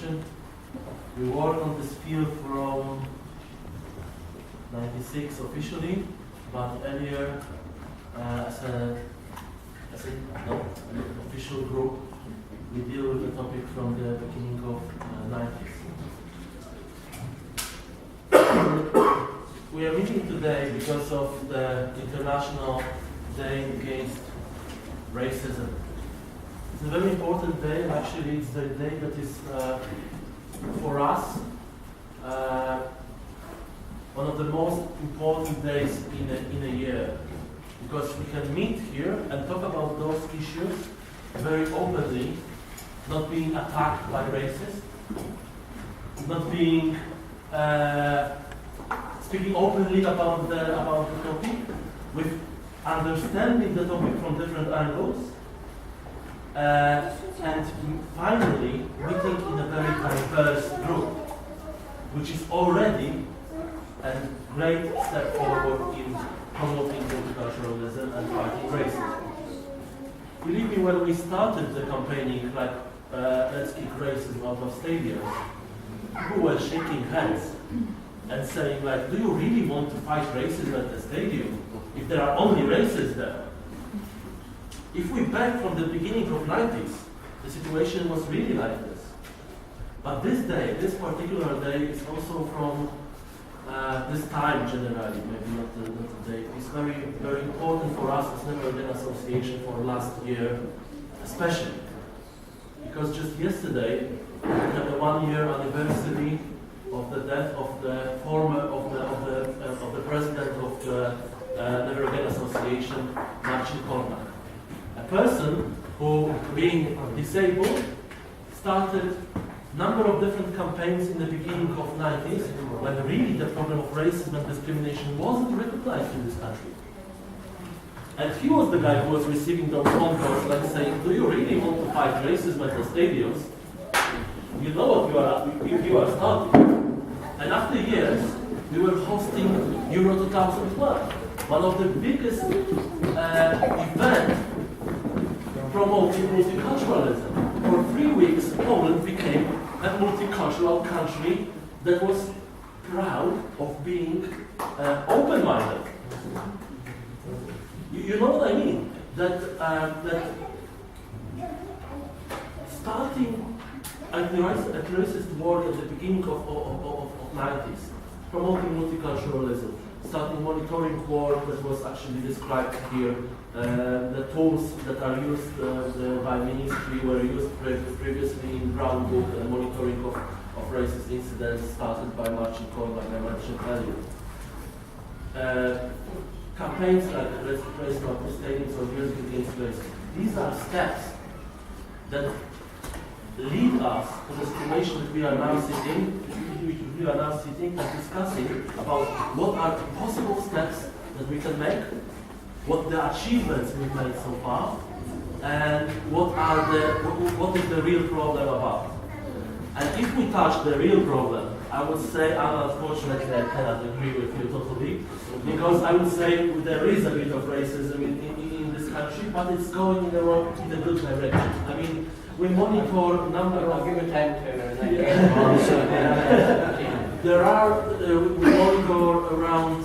Association. We work on this field from '96 officially, but earlier as an official group, we deal with the topic from the beginning of '90s. We are meeting today because of the International Day Against Racism. It's a very important day, and actually it's the day that is, for us, one of the most important days in a year. Because we can meet here and talk about those issues very openly, not being attacked by racists, not being speaking openly about the topic, with understanding the topic from different angles, and finally meeting in a very diverse group, which is already a great step forward in promoting multiculturalism and fighting racism. Believe me, when we started the campaigning, like let's kick racism out of stadiums, people were shaking hands and saying, like, do you really want to fight racism at the stadium if there are only racists there? If we back from the beginning of '90s, the situation was really like this. But this day, this particular day, is also from this time generally, maybe not the day. It's very, very important for us as NIGDY Association for last year, especially because just yesterday we had the 1-year anniversary of the death of the former of the president of the NIGDY Association, Marcin Kornak. A person who, being disabled, started a number of different campaigns in the beginning of '90s, when really the problem of racism and discrimination wasn't recognized in this country. And he was the guy who was receiving those phone calls, like saying, do you really want to fight racism at the stadiums? You know what you are starting. And after years, we were hosting Euro 2012, one of the biggest events promoting multiculturalism. For 3 weeks, Poland became a multicultural country that was proud of being open-minded. You know what I mean? That starting at the racist war at the beginning of '90s, promoting multiculturalism, starting monitoring work that was actually described here. The tools that are used by ministry were used previously in Brown Book, and monitoring of racist incidents started by Marcin Kornak, like I mentioned earlier. Campaigns like Race No Stadiums or Music Against Racism. These are steps that lead us to the situation that we are now sitting and discussing about what are possible steps that we can make, what the achievements we've made so far, and what is the real problem about. And if we touch the real problem, I would say, unfortunately, I cannot agree with you totally, because I would say there is a bit of racism in this country, but it's going in a good direction. I mean, we monitor number of... Give me time to... There are, we monitor around,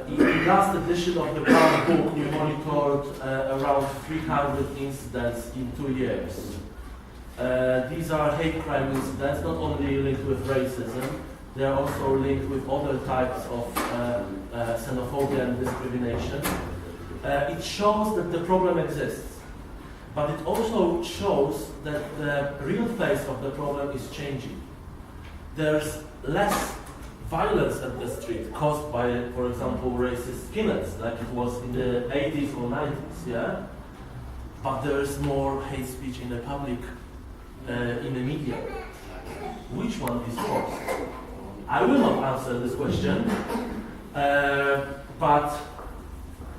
in the last edition of the Brown Book, we monitored around 300 incidents in 2 years. These are hate crime incidents, not only linked with racism, they are also linked with other types of xenophobia and discrimination. It shows that the problem exists. But it also shows that the real face of the problem is changing. There's less violence at the street caused by, for example, racist skinheads, like it was in the 80s or 90s, yeah? But there's more hate speech in the public, in the media. Which one is worse? I will not answer this question, but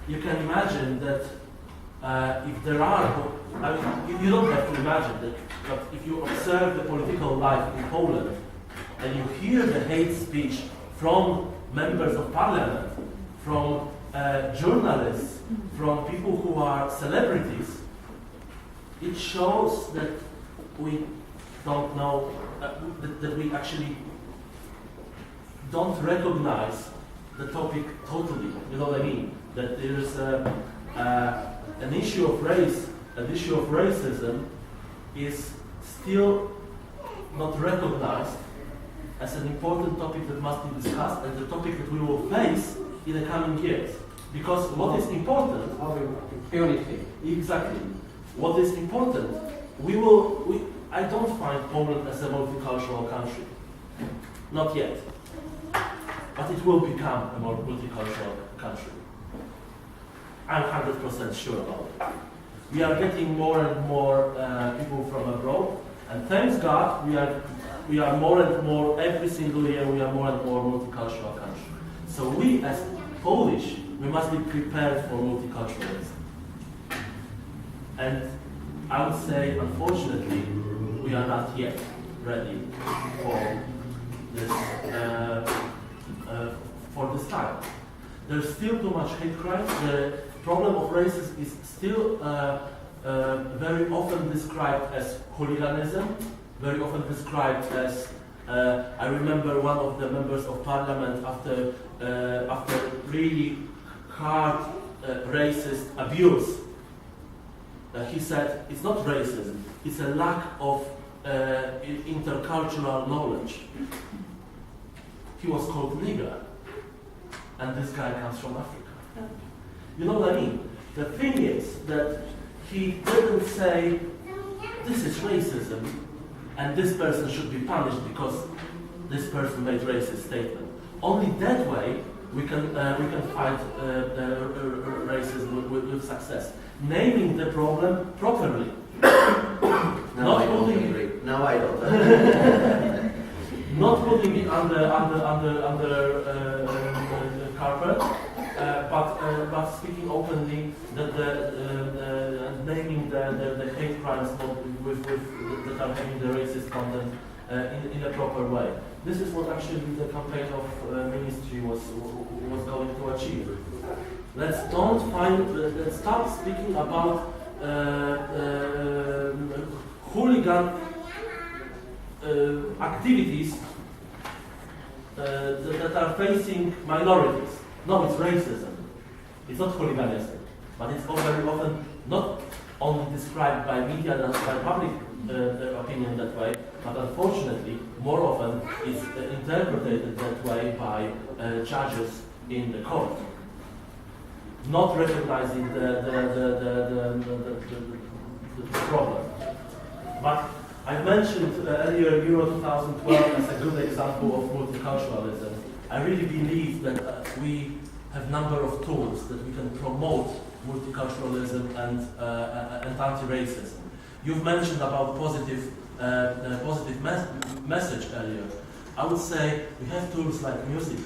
you can imagine that if there are, I mean, you don't have to imagine that, but if you observe the political life in Poland and you hear the hate speech from members of parliament, from journalists, from people who are celebrities, it shows that we don't know, that we actually don't recognize the topic totally. You know what I mean? That there is an issue of race, an issue of racism is still not recognized as an important topic that must be discussed and the topic that we will face in the coming years. Because what is important... Unity. Exactly. What is important, I don't find Poland as a multicultural country. Not yet. But it will become a more multicultural country. I'm 100% sure about it. We are getting more and more people from abroad, and thanks God, we are more and more, every single year, we are more and more multicultural country. So we, as Polish, we must be prepared for multiculturalism. And I would say, unfortunately, we are not yet ready for this time. There's still too much hate crimes. The problem of racism is still very often described as hooliganism, very often described as, I remember one of the members of parliament after really hard racist abuse, he said, it's not racism, it's a lack of intercultural knowledge. He was called nigger, and this guy comes from Africa. You know what I mean? The thing is that he didn't say, this is racism, and this person should be punished because this person made racist statement. Only that way we can fight racism with success. Naming the problem properly. Now I don't agree. Now I don't. Not putting it under carpet, but speaking openly, that naming the hate crimes that are having the racist content in a proper way. This is what actually the campaign of ministry was going to achieve. Let's start speaking about hooligan activities that are facing minorities. No, it's racism. It's not hooliganism, but it's very often not only described by media and by public opinion that way, but unfortunately, more often it's interpreted that way by judges in the court, not recognizing the problem. But I mentioned earlier Euro 2012 as a good example of multiculturalism. I really believe that we have a number of tools that we can promote multiculturalism and anti-racism. You've mentioned about positive message earlier. I would say we have tools like music,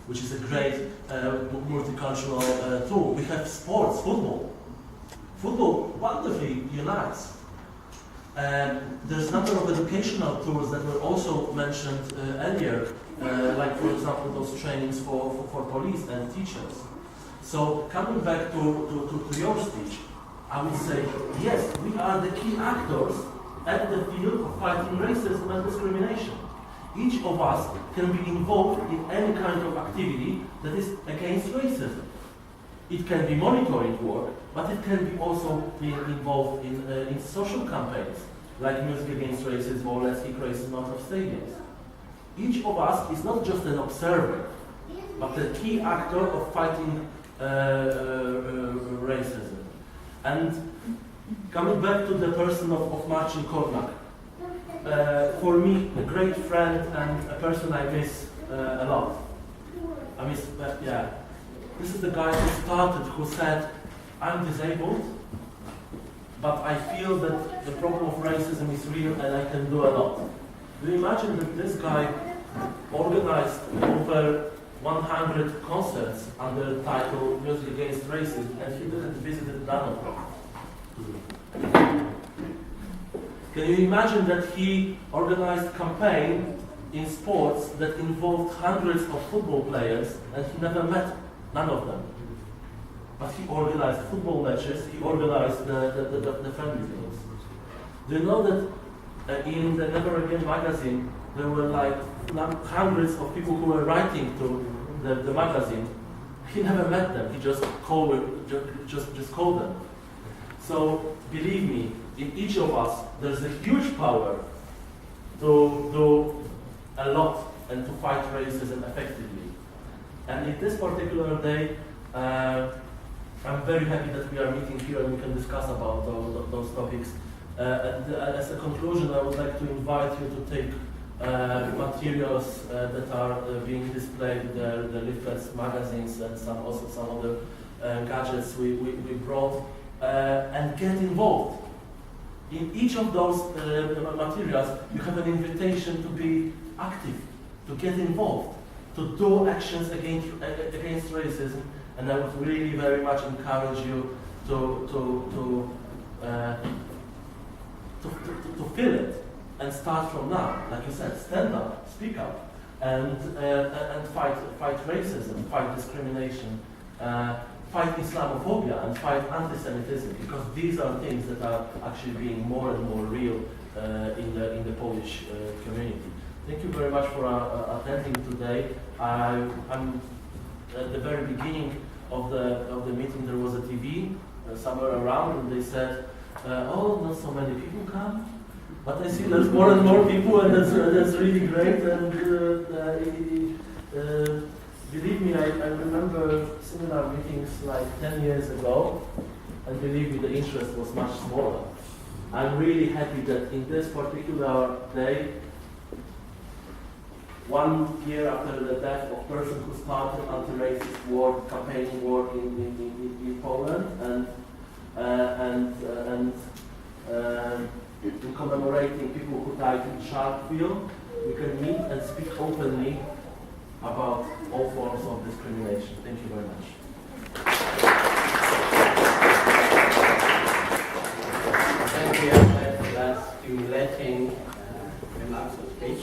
which is a great multicultural tool. We have sports, football. Football wonderfully unites. There's a number of educational tools that were also mentioned earlier, like for example those trainings for police and teachers. So coming back to your speech, I would say, yes, we are the key actors at the field of fighting racism and discrimination. Each of us can be involved in any kind of activity that is against racism. It can be monitoring work, but it can be also be involved in social campaigns, like Music Against Racism or Let's Kick Racism Out of Stadiums. Each of us is not just an observer, but a key actor of fighting racism. And coming back to the person of Marcin Kornak, for me, a great friend and a person I miss a lot. I miss, yeah. This is the guy who said, I'm disabled, but I feel that the problem of racism is real and I can do a lot. Do you imagine that this guy organized over 100 concerts under the title Music Against Racism, and he didn't visit none of them? Can you imagine that he organized a campaign in sports that involved hundreds of football players and he never met none of them? But he organized football matches, he organized the friendly games. Do you know that in the Never Again magazine, there were like hundreds of people who were writing to the magazine. He never met them. He just called them. So believe me, in each of us, there's a huge power to do a lot and to fight racism effectively. And in this particular day, I'm very happy that we are meeting here and we can discuss about those topics. And as a conclusion, I would like to invite you to take materials that are being displayed, the leaflets, magazines, and some other gadgets we brought, and get involved. In each of those materials, you have an invitation to be active, to get involved, to do actions against racism, and I would really very much encourage you to feel it and start from now. Like you said, stand up, speak up, and fight racism, fight discrimination, fight Islamophobia, and fight anti-Semitism, because these are things that are actually being more and more real in the Polish community. Thank you very much for attending today. I'm at the very beginning of the meeting. There was a TV somewhere around, and they said, "Oh, not so many people come." But I see there's more and more people, and that's really great. And believe me, I remember similar meetings like 10 years ago, and believe me, the interest was much smaller. I'm really happy that in this particular day, 1 year after the death of a person who started anti-racist work, campaigning work in Poland, and in commemorating people who died in Sharpeville, we can meet and speak openly about all forms of discrimination. Thank you very much. Thank you, that's stimulating remarks of speech.